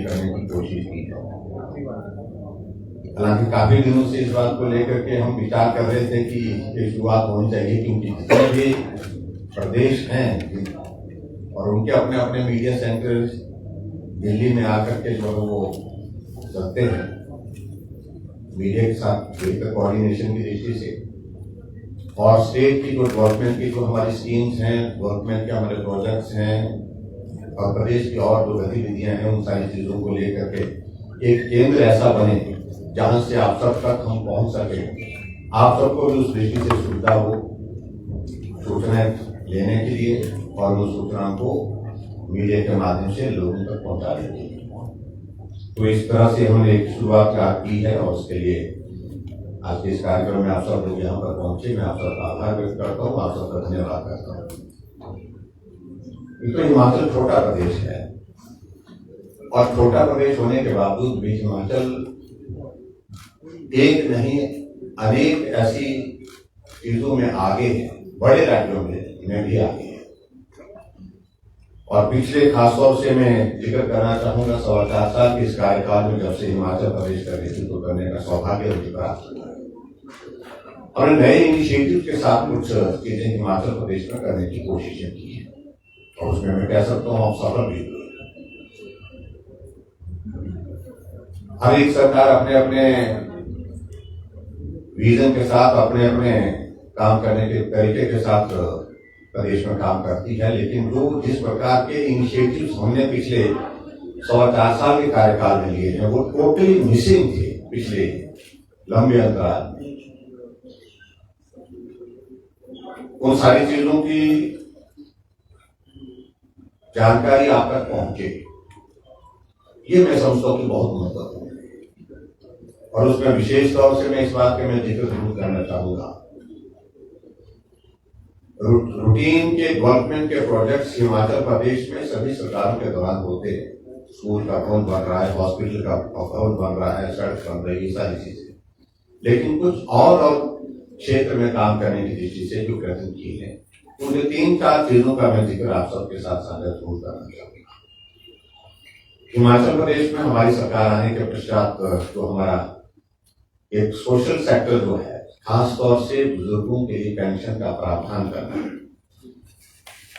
ये करने की कोशिश की है। हालांकि काफी दिनों से इस बात को लेकर के हम विचार कर रहे थे कि ये शुरुआत होनी चाहिए, क्योंकि जितने भी प्रदेश हैं और उनके अपने अपने मीडिया सेंटर दिल्ली में आकर के जो है वो करते हैं मीडिया के साथ बेहतर कोऑर्डिनेशन की दृष्टि से, और स्टेट की जो डेवलपमेंट की जो हमारी स्कीम्स हैं, डेवलपमेंट के हमारे प्रोजेक्ट्स हैं और प्रदेश की और जो गतिविधियां हैं, उन सारी चीजों को लेकर के एक केंद्र ऐसा बने जहां से आप सब तक हम पहुंच सके, आप सबको भी उस दृष्टि से सुविधा हो सूचनाएं लेने के लिए और उस सूचनाओं को मीडिया के माध्यम से लोगों तक पहुंचाने के लिए। तो इस तरह से हमने एक शुरुआत की है और उसके लिए आज के इस कार्यक्रम में आप सब लोग यहाँ पर पहुंचे, मैं आप सबका आभार व्यक्त करता हूँ, आप सबका धन्यवाद करता हूँ। तो हिमाचल छोटा प्रदेश है और छोटा प्रदेश होने के बावजूद भी हिमाचल एक नहीं अनेक ऐसी चीजों में आगे है, बड़े राज्यों में भी आगे है। और पिछले खासतौर से मैं जिक्र करना चाहूंगा 4.25 साल के इस कार्यकाल में जब से हिमाचल प्रदेश का नेतृत्व करने का सौभाग्य मुझे प्राप्त हुआ है और नए इनिशिएटिव के साथ कुछ चीजें हिमाचल प्रदेश में करने की कोशिशें की है और उसमें मैं कह सकता हूँ हम सफल भी हुए। हर एक सरकार अपने अपने विजन के साथ, अपने अपने काम करने के तरीके के साथ प्रदेश में काम करती है, लेकिन जो जिस प्रकार के इनिशिएटिव्स हमने पिछले 4.25 साल के कार्यकाल में लिए हैं वो टोटली मिसिंग थे पिछले लंबे अंतराल में। उन सारी चीजों की जानकारी आप तक पहुंचे, ये मैं समझता हूं कि बहुत महत्वपूर्ण है और उसमें विशेष तौर से मैं इस बात के मैं जिक्र जरूर करना चाहूंगा। रूटीन के डेवलपमेंट के प्रोजेक्ट्स हिमाचल प्रदेश में सभी सरकारों के दौरान होते हैं। स्कूल का भवन बन रहा है, हॉस्पिटल का भवन बन रहा है, सड़क बन रही है, सारी चीजें, लेकिन कुछ और क्षेत्र में काम करने की दृष्टि से जो प्रयत्न किए हैं, उनके 3-4 चीजों का मैं जिक्र आप सबके साथ साझा जरूर करना चाहूंगा। हिमाचल प्रदेश में हमारी सरकार आने के पश्चात जो हमारा एक सोशल सेक्टर जो है, खासतौर से बुजुर्गों के लिए पेंशन का प्रावधान करना,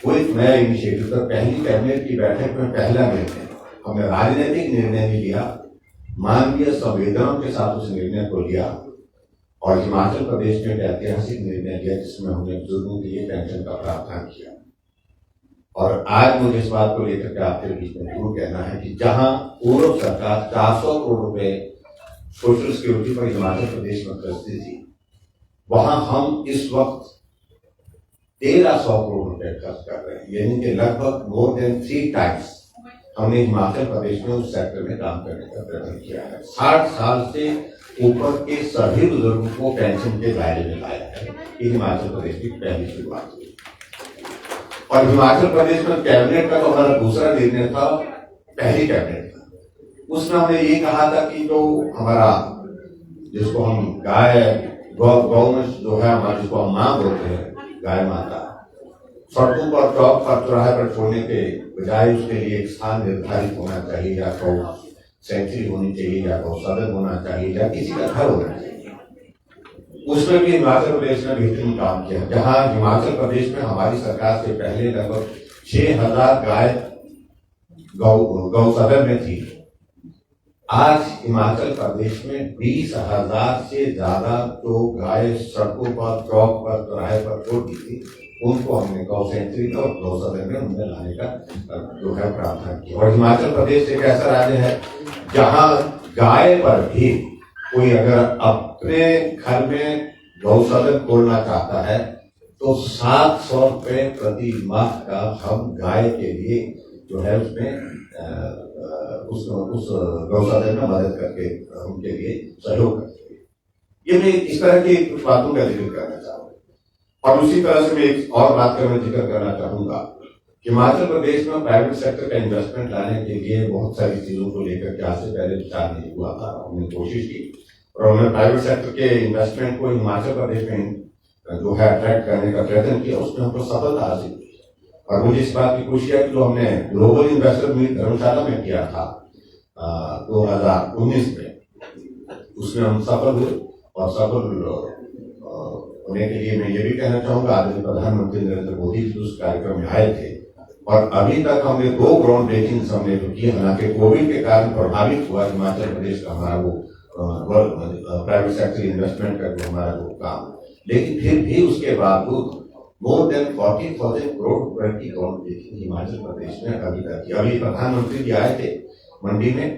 वो एक नया इनिशिएटिव था। पहली कैबिनेट की बैठक में पहला निर्णय हमने राजनीतिक निर्णय नहीं लिया, मानवीय संवेदनाओं के साथ उस निर्णय को लिया और हिमाचल प्रदेश में एक ऐतिहासिक निर्णय लिया जिसमें हमने बुजुर्गों के लिए पेंशन का प्रावधान किया। और आज मुझे इस बात को लेकर के आपके बीच में जरूर कहना है कि जहां पूर्व सरकार 400 करोड़ रुपए सोशल सिक्योरिटी पर हिमाचल प्रदेश में खर्चती थी, वहां हम इस वक्त 1300 करोड़ रुपए खर्च कर रहे हैं, यानी कि लगभग मोर देन 3 टाइम्स हमने हिमाचल प्रदेश में उस सेक्टर में काम करने का प्रयत्न किया है। 60 साल से ऊपर के सभी बुजुर्गों को पेंशन के दायरे में लाया है। ये हिमाचल प्रदेश की पहली शुरुआत हुई और हिमाचल प्रदेश में कैबिनेट का तो हमारा दूसरा निर्णय था, पहली कैबिनेट था, उसमें हमने ये कहा था कि जो हमारा जिसको हम गौ जो है हमारा, जिसको हम मां बोलते हैं, गाय माता, सड़कों पर, चौक पर, चौराहे पर छोड़ने के बजाय उसके लिए एक स्थान निर्धारित होना चाहिए, या गौ सेंचुरी होनी चाहिए, या गौ सदन होना चाहिए, या किसी का घर होना चाहिए। उसमें भी हिमाचल प्रदेश ने बेहतरीन काम किया, जहां हिमाचल प्रदेश में हमारी सरकार से पहले लगभग 6000 गाय गौ सदन में थी। आज हिमाचल प्रदेश में 20,000 से ज्यादा जो गाय सड़कों पर, चौक पर, चौराहे पर छोड़ दी थी, उनको हमने गौ सेंचुरी और गौ सदन में उन्हें लाने का जो है प्रावधान किया। और हिमाचल प्रदेश एक ऐसा राज्य है जहां गाय पर भी कोई अगर अपने घर में गौ सदन खोलना चाहता है तो 700 रुपए प्रति माह का हम गाय के लिए जो है उसमें उस गौ सदन में मदद करके उनके लिए सहयोग करते हैं। ये मैं इस तरह की कुछ बातों का जिक्र करना चाहूंगा। और उसी तरह से मैं एक और बात का मैं जिक्र करना चाहूंगा। हिमाचल प्रदेश में प्राइवेट सेक्टर का इन्वेस्टमेंट लाने के लिए बहुत सारी चीजों को लेकर के आज से पहले विचार नहीं हुआ था, हमने कोशिश की और हमने प्राइवेट सेक्टर के इन्वेस्टमेंट को हिमाचल प्रदेश में जो है अट्रैक्ट करने का प्रयत्न किया, उसमें हमको सफलता हासिल हुई। और मुझे इस बात की खुशी है कि जो हमने ग्लोबल इन्वेस्टर मीट धर्मशाला में किया था, 2019 में, उसमें हम सफल हुए। और सफल होने के लिए मैं ये भी कहना चाहूंगा, आदरणीय प्रधानमंत्री नरेंद्र मोदी जी उस कार्यक्रम में आए थे और अभी तक हमने 2 ग्राउंड ब्रेकिंग हमने जो की, हालांकि कोविड के कारण प्रभावित हुआ हिमाचल प्रदेश का हमारा वो प्राइवेट सेक्टर इन्वेस्टमेंट का जो हमारा वो काम, लेकिन फिर भी उसके बावजूद मोर देन 40,000 करोड़ रुपए की ग्राउंड ब्रेकिंग हिमाचल प्रदेश में अभी तक की। अभी प्रधानमंत्री जी आए थे मंडी में,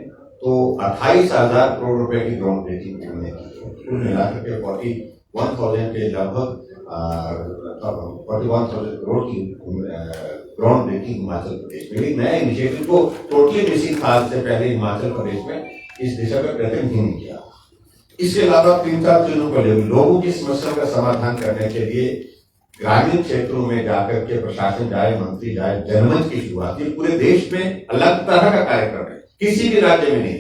तो 28,000 करोड़ रुपए की ग्राउंड ब्रेकिंग हमने की। कुल मिलाकर के 41,000 के लगभग 41,000 करोड़ की ग्राउंड ब्रेकिंग हिमाचल प्रदेश में। एक नया इनिशिएटिव को टोटली 20 साल से पहले हिमाचल प्रदेश में इस दिशा में प्रयत्न ही नहीं किया। इसके अलावा 3-4 चीजों को लोगों की समस्याओं का समाधान करने के लिए ग्रामीण क्षेत्रों में जाकर के प्रशासन जाए, मंत्री जाए, जनमंच की शुरुआत। ये पूरे देश में अलग तरह का कार्यक्रम है, किसी भी राज्य में नहीं है।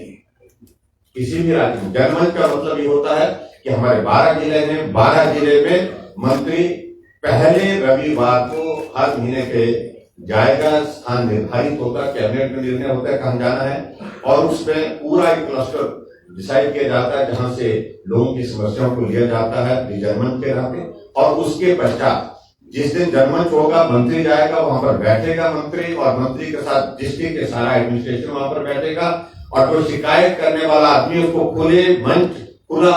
किसी भी राज्य में जनमंच का मतलब ये होता है कि हमारे 12 जिले हैं, 12 जिले में मंत्री पहले रविवार को हर महीने के जाएगा, स्थान निर्धारित होता है, कैबिनेट में निर्णय होता है कहाँ जाना है, और उसमें पूरा एक क्लस्टर डिसाइड किया जाता है जहां से लोगों की समस्याओं को लिया जाता है जनमंच के नाते। और उसके पश्चात जिस दिन जनमंच होगा, मंत्री जाएगा, वहां पर बैठेगा मंत्री, और मंत्री के साथ डिस्ट्रिक्ट के सारा एडमिनिस्ट्रेशन वहां पर बैठेगा, और जो शिकायत करने वाला आदमी उसको खुले मंच, खुला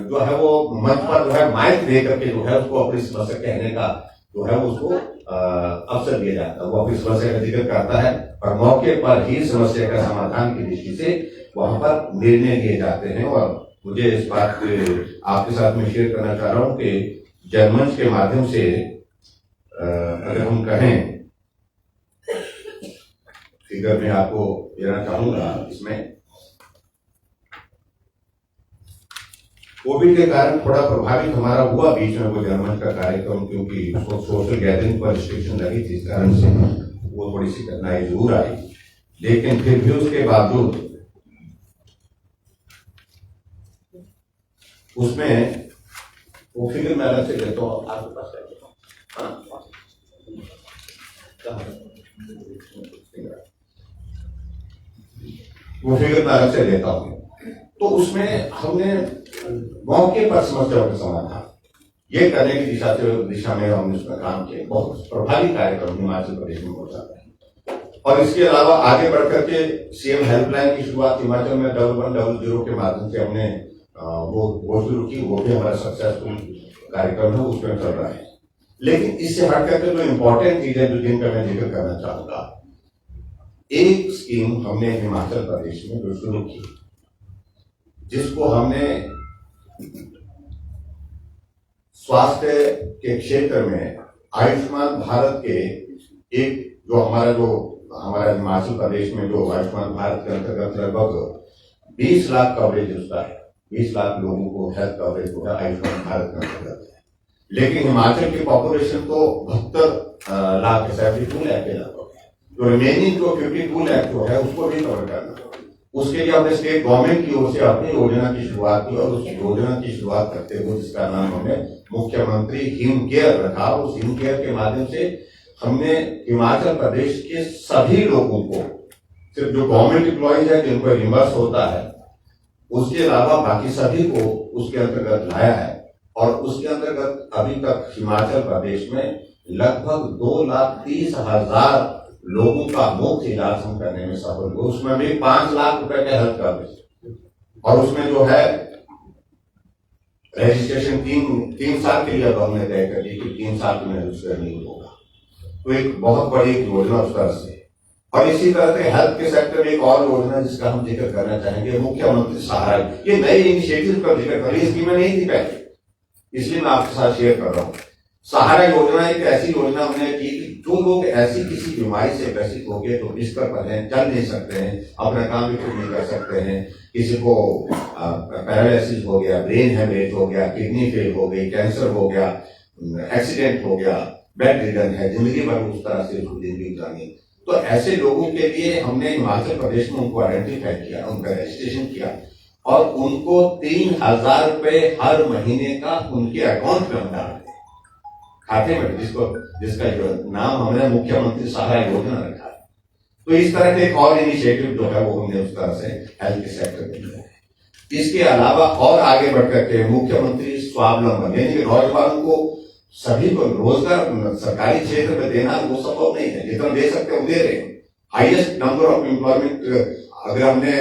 जो है वो मंच पर जो है माइक दे करके जो है उसको अपनी समस्या कहने का जो है उसको अवसर दिया जाता है। वो अपनी समस्या का जिक्र करता है और मौके पर ही समस्या का समाधान की दृष्टि से वहां पर निर्णय लिए जाते हैं। और मुझे इस बात आपके साथ में शेयर करना चाह रहा हूं कि जनमंच के माध्यम से अगर हम कहें, फिगर में आपको देना चाहूंगा, इसमें कोविड के कारण थोड़ा प्रभावित हमारा हुआ बीच में वो जनमंच का कार्यक्रम, क्योंकि उसको सोशल गैदरिंग पर रिस्ट्रिक्शन लगी थी, इस कारण से वो थोड़ी सी कठिनाई जरूर आई। लेकिन फिर भी उसके बावजूद उसमें वो फिगर मैं अलग से देता हूँ आपके पास, वो फिगर मैं अलग से देता हूँ। तो उसमें हमने मौके पर समस्याओं का समाधान ये करने की दिशा में हमने उसमें काम किया। बहुत प्रभावी कार्यक्रम हिमाचल प्रदेश में हो जाता है। और इसके अलावा आगे बढ़कर के सीएम हेल्पलाइन की शुरुआत हिमाचल में 1100 के माध्यम से हमने वो शुरू की। वो भी हमारा सक्सेसफुल कार्यक्रम है, उसमें चल रहा है। लेकिन इससे हटकर के जो इम्पोर्टेंट चीज है जो जिनका मैं जिक्र करना चाहूंगा, एक स्कीम हमने हिमाचल प्रदेश में जो शुरू की, जिसको हमने स्वास्थ्य के क्षेत्र में आयुष्मान भारत के एक जो हमारा हिमाचल प्रदेश में जो आयुष्मान भारत के अंतर्गत लगभग 20 लाख कवरेज उसका है, 20 लाख लोगों को हेल्थ कवरेज होगा आयुष्मान भारत के अंतर्गत है। लेकिन हिमाचल की पॉपुलेशन तो 72 लाख 72 लाख के लगभग है। तो रिमेनिंग जो 52 लाख जो है उसको भी कवर करना। उसके लिए हमने स्टेट गवर्नमेंट की ओर से अपनी योजना की शुरुआत की, और उस योजना की शुरुआत करते हुए जिसका नाम हमने मुख्यमंत्री हिम केयर रखा। उस हिम केयर के माध्यम से हमने हिमाचल प्रदेश के सभी लोगों को, सिर्फ जो गवर्नमेंट एम्प्लॉइज है जिनको रिमर्स होता है, उसके अलावा बाकी सभी को उसके अंतर्गत लाया है। और उसके अंतर्गत अभी तक हिमाचल प्रदेश में लगभग 2,30,000 लोगों का मुफ्त इलाज हम करने में सफल हुए। उसमें भी 5 लाख रुपए का हेल्थ कवरेज, और उसमें जो है रजिस्ट्रेशन 3 साल के लिए अब हमने तय कर ली कि 3 साल में रजिस्टर नहीं होगा। तो एक बहुत बड़ी योजना उस तरह से। और इसी तरह से हेल्थ के सेक्टर में एक और योजना जिसका हम जिक्र करना चाहेंगे, मुख्यमंत्री सहारा। ये नए इनिशिएटिव का जिक्र कर रही है, स्कीमें नहीं थी पहले, इसलिए मैं आपके साथ शेयर कर रहा हूँ। सहारा योजना एक ऐसी योजना हमने की कि जो लोग ऐसी किसी बीमारी से ग्रसित हो गए, तो बिस्तर पर हैं, चल नहीं सकते हैं, अपना काम भी खुद नहीं कर सकते हैं, किसी को पैरालिसिस हो गया, ब्रेन हेमरेज हो गया, किडनी फेल हो गई, कैंसर हो गया, एक्सीडेंट हो गया, बेड रिडन है, जिंदगी भर उस तरह से उसको जिंदगी गुजारनी। तो ऐसे लोगों के लिए हमने हिमाचल प्रदेश में उनको आइडेंटिफाई किया, उनका रजिस्ट्रेशन किया, और उनको 3,000 रुपए हर महीने का उनके अकाउंट में डाल खाते में, जिसका जो नाम हमने मुख्यमंत्री सहारा योजना रखा है। तो इस तरह के एक और इनिशिएटिव जो है वो हमने उस तरह से हेल्थ के सेक्टर में लिया है। इसके अलावा और आगे बढ़ करके मुख्यमंत्री स्वावलंबन, यानी कि नौजवानों को सभी को रोजगार सरकारी क्षेत्र में देना वो संभव नहीं है, जितना दे सकते वो दे रहे हैं। हाईएस्ट नंबर ऑफ एम्प्लॉयमेंट अगर हमने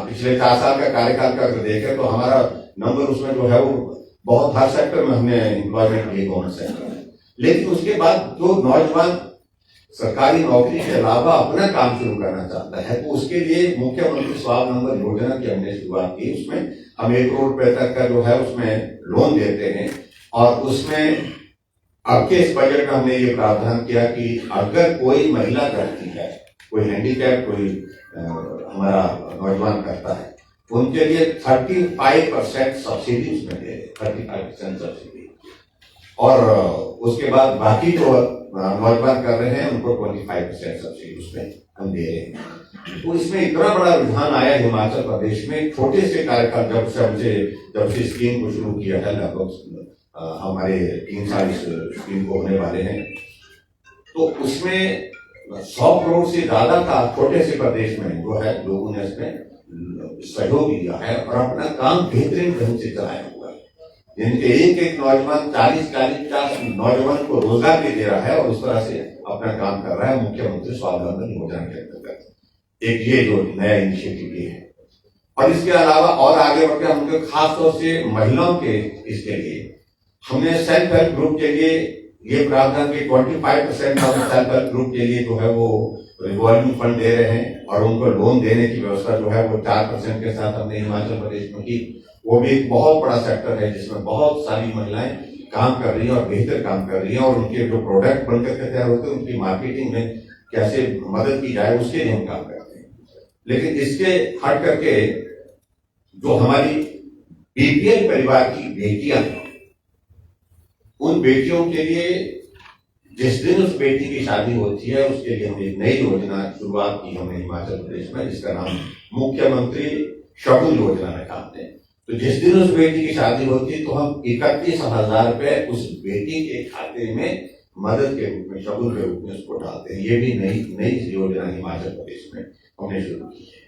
पिछले 4 साल का कार्यकाल का अगर देखें तो हमारा नंबर उसमें जो है वो बहुत हर सेक्टर में हमने एम्प्लॉयमेंट लिए गवर्नमेंट सेक्टर में। लेकिन उसके बाद जो नौजवान सरकारी नौकरी के अलावा अपना काम शुरू करना चाहता है तो उसके लिए मुख्यमंत्री स्वावलंबन योजना की हमने शुरुआत की। उसमें हम 1 करोड़ रुपए तक का जो है उसमें लोन देते हैं और उसमें अब के इस बजट में हमने ये प्रावधान किया कि अगर कोई महिला करती है, कोई हैंडीकैप कोई हमारा नौजवान करता है, उनके लिए 35% सब्सिडी उसमें दे रहे, 35% सब्सिडी, और उसके बाद बाकी जो नौजवान कर रहे हैं उनको 25% सब्सिडी उसमें हम दे रहे हैं। तो इसमें इतना बड़ा रुझान आया हिमाचल प्रदेश में छोटे से कार्यकाल जब से स्कीम को शुरू किया है, लगभग हमारे 3 साल इस स्कीम को होने वाले हैं, तो उसमें 100 करोड़ से ज्यादा का छोटे से प्रदेश में जो है लोगों ने इसमें सहयोग दिया है और अपना काम बेहतरीन ढंग से चलाया हुआ है। जिनके एक नौजवान 40-50 नौजवान को रोजगार भी दे रहा है और उस तरह से अपना काम कर रहा है मुख्यमंत्री स्वावलंबन योजना के अंतर्गत। एक ये जो नया इनिशिएटिव ये है, और इसके अलावा और आगे बढ़कर हमने खासतौर से महिलाओं के इसके लिए हमने सेल्फ हेल्प ग्रुप के लिए ये प्रावधान के 25% सेल्फ हेल्प ग्रुप के लिए जो है वो रिवॉल्विंग फंड दे रहे हैं और उनको लोन देने की व्यवस्था जो है वो 4% के साथ हमने हिमाचल प्रदेश में की। वो भी एक बहुत बड़ा सेक्टर है जिसमें बहुत सारी महिलाएं काम कर रही है और बेहतर काम कर रही है, और उनके जो प्रोडक्ट बनकर के तैयार होते हैं उनकी मार्केटिंग में कैसे मदद की जाए उसके लिए हम काम करते हैं। लेकिन इसके हट करके जो हमारी बीपीएल परिवार की बेटियां हैं, उन बेटियों के लिए जिस दिन उस बेटी की शादी होती है उसके लिए हमने एक नई योजना शुरुआत की हमने हिमाचल प्रदेश में, जिसका नाम मुख्यमंत्री शगुन योजना रखा हमने। तो जिस दिन उस बेटी की शादी होती तो हम 31,000 रुपए उस बेटी के खाते में मदद के रूप में, शगुन के रूप में उसको डालते हैं। ये भी नई योजना हिमाचल प्रदेश में हमने शुरू की है,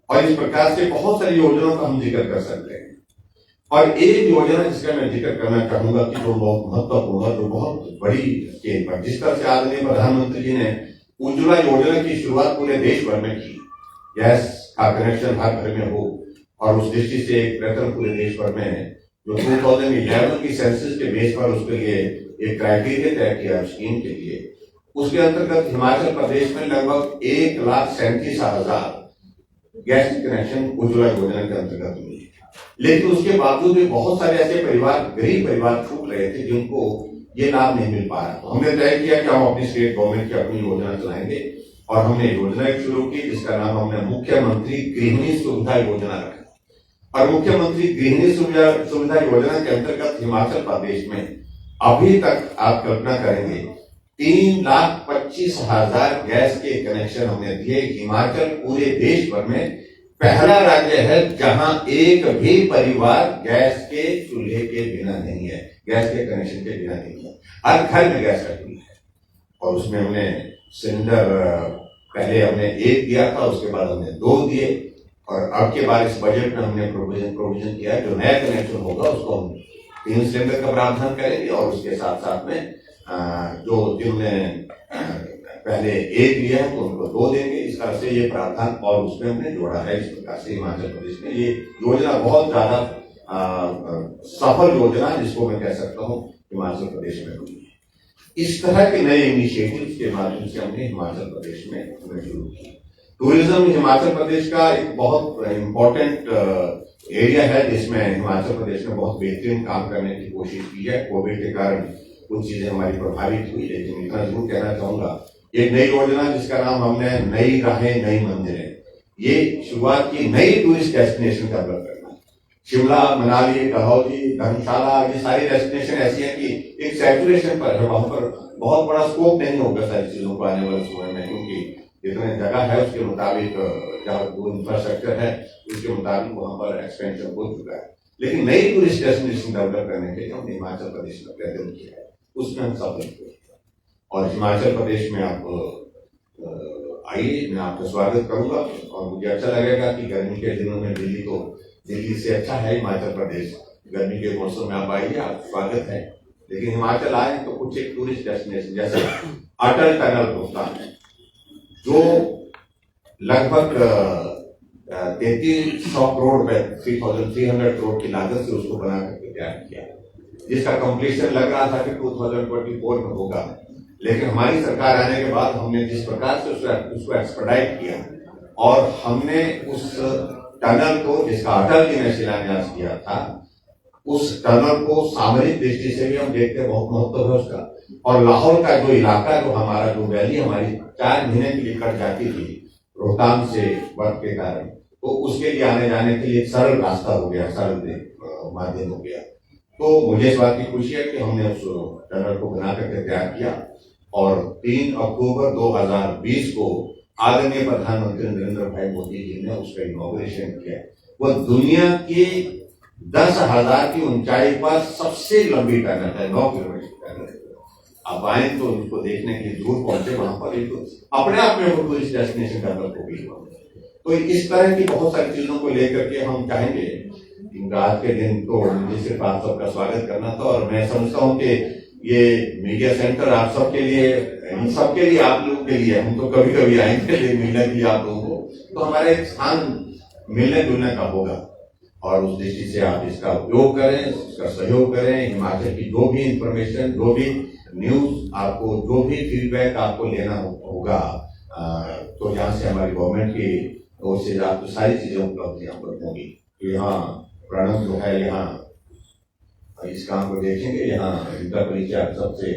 और इस प्रकार से बहुत सारी योजनाओं का हम जिक्र कर सकते हैं। और एक योजना जिसका मैं जिक्र करना चाहूंगा कि जो बहुत महत्वपूर्ण है, जो बहुत बड़ी स्केल पर, जिस तरह से आदरणीय प्रधानमंत्री जी ने उज्ज्वला योजना की शुरुआत पूरे देश भर में की, गैस का कनेक्शन हर घर में हो, और उस दृष्टि से एक प्रयत्न पूरे देश भर में जो 2011 की सेंसस के बेस पर उसके लिए एक क्राइटेरिया तय किया स्कीम के लिए, उसके अंतर्गत हिमाचल प्रदेश में लगभग 1,37,000 गैस कनेक्शन उज्ज्वला योजना के अंतर्गत मिले। लेकिन उसके बावजूद भी बहुत सारे ऐसे परिवार, गरीब परिवार छूट रहे थे जिनको ये लाभ नहीं मिल पा रहा। तो हमने तय किया कि हम अपनी स्टेट गवर्नमेंट की अपनी योजना चलाएंगे, और हमने योजना एक शुरू की जिसका नाम हमने मुख्यमंत्री गृहिणी सुविधा योजना रखा। और मुख्यमंत्री गृहिणी सुविधा योजना के अंतर्गत हिमाचल प्रदेश में अभी तक आप कल्पना करेंगे 3,25,000 गैस के कनेक्शन हमने दिए। हिमाचल पूरे देश भर में पहला राज्य है जहां एक भी परिवार गैस के चूल्हे के बिना नहीं है, गैस के कनेक्शन के बिना नहीं है। हर घर में गैस का चूल्हा है, और उसमें हमने सिलेंडर पहले हमने 1 दिया था, उसके बाद हमने 2 दिए, और अब के बाद इस बजट में हमने प्रोविजन किया जो नया कनेक्शन होगा उसको हम 3 सिलेंडर का प्रावधान करेंगे, और उसके साथ साथ में जो जिनने पहले 1 लिया है तो उनको 2 देंगे। इस तरह से ये प्रावधान और उसमें हमने जोड़ा है। इस प्रकार से हिमाचल प्रदेश में ये योजना बहुत ज्यादा सफल योजना जिसको मैं कह सकता हूँ हिमाचल प्रदेश में हुई है। इस तरह के नए इनिशिएटिव के माध्यम से हमने हिमाचल प्रदेश में शुरू किया। टूरिज्म हिमाचल प्रदेश का एक बहुत इम्पोर्टेंट एरिया है जिसमें हिमाचल प्रदेश ने बहुत बेहतरीन काम करने की कोशिश की है। कोविड के कारण कुछ चीजें हमारी प्रभावित हुई, लेकिन इतना जरूर कहना चाहूंगा, एक नई योजना जिसका नाम हमने नई राहें नई मंदिरें, ये शुरुआत की नई टूरिस्ट डेस्टिनेशन डेवलप करना। शिमला, मनाली, डलहौजी, धर्मशाला, ये सारी डेस्टिनेशन ऐसी है कि एक सैचुरेशन पर है, वहां पर बहुत बड़ा स्कोप नहीं होगा सारी चीजों को आने वाले समय में, क्योंकि जितने जगह है उसके मुताबिक जहाँ जो इंफ्रास्ट्रक्चर है उसके मुताबिक वहां पर एक्सपेंशन हो चुका है। लेकिन नई टूरिस्ट डेस्टिनेशन डेवलप करने के लिए हमने हिमाचल प्रदेश में प्रयत्न किया है, उसमें हम सफल हुए। और हिमाचल प्रदेश में आप आइए, मैं आपका स्वागत करूंगा और मुझे अच्छा लगेगा कि गर्मी के दिनों में दिल्ली से अच्छा है हिमाचल प्रदेश। गर्मी के मौसम में आप आइए, आप स्वागत है। लेकिन हिमाचल आए तो कुछ एक टूरिस्ट डेस्टिनेशन जैसे अटल टनल रोहतांग, जो लगभग 3300 करोड़ रुपए 3300 करोड़ की लागत से उसको बना करके तैयार किया, जिसका कंप्लीशन लग रहा था कि 2024 में होगा। लेकिन हमारी सरकार आने के बाद हमने जिस प्रकार से उसको एक्सपेडाइट किया और हमने उस टनल को, जिसका अटल जी ने शिलान्यास किया था, उस टनल को सामरिक दृष्टि से भी हम देखते हैं बहुत महत्व है उसका। और लाहौल का जो इलाका, जो हमारा जो वैली हमारी 4 महीने के लिए कट जाती थी रोहतांग से बर्फ के कारण, तो उसके लिए आने जाने के लिए एक सरल रास्ता हो गया, सरल माध्यम हो गया। तो मुझे इस बात की खुशी है कि हमने उस टनल को बना करके तैयार किया और 3 अक्टूबर 2020 को आदरणीय प्रधानमंत्री नरेंद्र भाई मोदी जी ने उसका इनॉग्रेशन किया। वो दुनिया की 10,000 की ऊंचाई पर सबसे लंबी टनल है, 9 किलोमीटर की टनल है। आप आए तो उनको देखने के लिए जरूर पहुंचे, वहां पर एक अपने आप में वो टूरिस्ट डेस्टिनेशन डेवलप हो गई। तो इस तरह की बहुत सारी चीजों को लेकर के हम चाहेंगे। आज के दिन तो मुझे सिर्फ आप सबका स्वागत करना था और मैं समझता हूँ कि ये मीडिया सेंटर आप सबके लिए, इन सबके लिए, आप लोगों के लिए, हम तो कभी कभी आएंगे मिलने के लिए आप लोगों को, तो हमारा एक स्थान मिलने जुलने का होगा और उस दृष्टि से आप इसका उपयोग करें, इसका सहयोग करें। हिमाचल की जो भी इंफॉर्मेशन, जो भी न्यूज, आपको जो भी फीडबैक आपको लेना होगा, तो यहाँ से हमारी गवर्नमेंट की ओर से आपको सारी चीजें उपलब्ध यहाँ पर होंगी। तो यहाँ प्रणव जो है, यहाँ इस काम को देखेंगे, यहाँ इनका परिचय आप सबसे,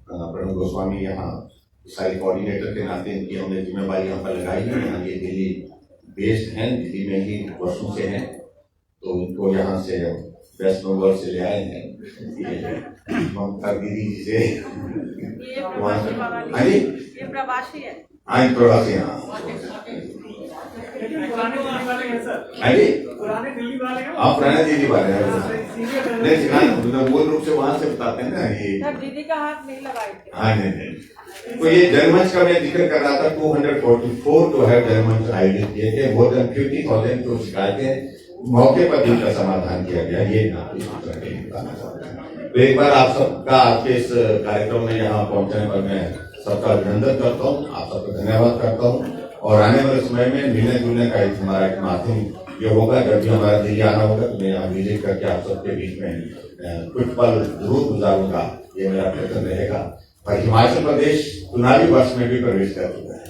प्रणव गोस्वामी यहाँ सारे कोऑर्डिनेटर के नाते इनकी हमने जिम्मेवारी यहाँ पर लगाई है। यहाँ ये दिल्ली बेस्ड हैं, दिल्ली में ही वर्षों से हैं, तो उनको यहाँ से वेस्ट बंगाल से ले आए हैं ममता दीदी जी से। ये प्रवासी है। हाँ, प्रवासी। हाँ, पुराने दिल्ली वाले हैं। आप पुराने दिल्ली वाले हैं, नहीं मूल रूप से वहां से बताते हैं ना ये। दीदी का हाथ नहीं लगाए थे। हाँ, नहीं। तो ये जनमंच का मैं जिक्र कर रहा था। 244 जो है जनमंच आयोजित किए थे, मोर देन 50,000 जो शिकायतें मौके पर जिनका समाधान किया गया, ये बताना चाहता हूँ। तो एक बार आप सबका, आपके इस कार्यक्रम में यहाँ पहुंचने पर मैं सबका अभिनंदन करता हूँ, आप सबका धन्यवाद करता हूँ। और आने वाले समय में मिलने जुलने का हमारा एक माध्यम ये होगा। जब भी हमारा दिल्ली आना होगा तो मैं यहाँ विजिट करके आप सबके बीच में कुछ पल जरूर गुजारूंगा, ये मेरा प्रयत्न रहेगा। और हिमाचल प्रदेश चुनावी वर्ष में भी प्रवेश कर चुका है,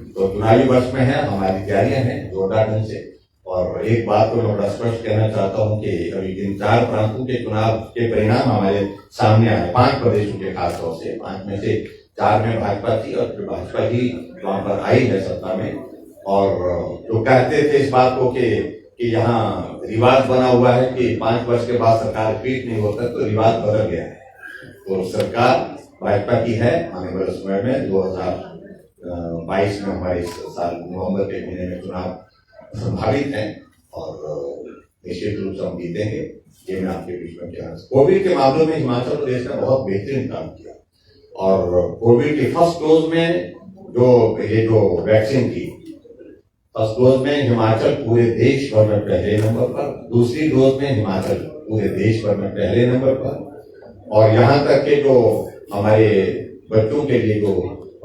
तो चुनावी वर्ष में है, हमारी तैयारियां हैं जोरदार ढंग से। और एक बात तो मैं बड़ा स्पष्ट कहना चाहता हूं कि अभी जिन 4 प्रांतों के चुनाव के परिणाम हमारे सामने आए, 5 प्रदेशों के खासतौर से, 5 में से 4 में भाजपा थी और फिर भाजपा ही वहां पर आई है सत्ता में। और जो कहते थे इस बात को कि यहाँ रिवाज बना हुआ है कि 5 वर्ष के बाद सरकार रिपीट नहीं होता, तो रिवाज बदल गया है। तो सरकार भाजपा की है। आने वाले समय में 2022 में हमारे इस साल नवंबर के महीने में चुनाव संभावित है और निश्चित रूप से हम जीतेंगे, ये मैं आपके बीच में कहना। कोविड के मामलों में हिमाचल प्रदेश ने बहुत बेहतरीन काम किया और कोविड के फर्स्ट डोज में जो वैक्सीन थी, फर्स्ट डोज में हिमाचल पूरे देश भर में पहले नंबर पर, दूसरी डोज में हिमाचल पूरे देश भर में पहले नंबर पर। और यहाँ तक के जो हमारे बच्चों के लिए जो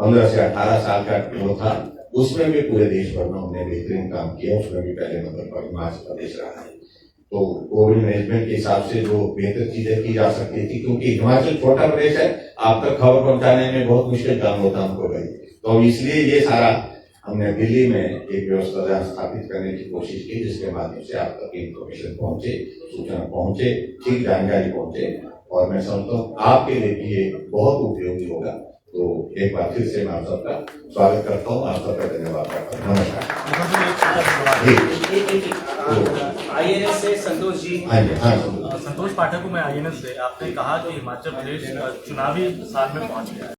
15 से 18 साल का वो था, उसमें भी पूरे देश भर में हमने बेहतरीन काम किया, उसमें भी पहले नंबर पर हिमाचल प्रदेश रहा है। तो कोविड मैनेजमेंट के हिसाब से जो बेहतर चीजें की जा सकती थी, क्योंकि हिमाचल छोटा प्रदेश है, आप तक खबर पहुंचाने में बहुत मुश्किल काम होता हमको भाई, तो इसलिए ये सारा हमने दिल्ली में एक व्यवस्था स्थापित करने की कोशिश की, जिसके माध्यम से आप तक इंफॉर्मेशन पहुंचे, सूचना पहुंचे, ठीक जानकारी पहुंचे। और मैं समझता हूँ आपके लिए भी ये बहुत उपयोगी होगा। तो एक बार फिर से मैं आप सबका स्वागत करता हूँ, आप सबका धन्यवाद करता हूँ। नमस्कार। आईएनएस से संतोष जी। हाँ जी, हाँ संतोष पाठक को मैं आईएनएस से, आपने कहा कि हिमाचल प्रदेश चुनावी साल में पहुंच गया है।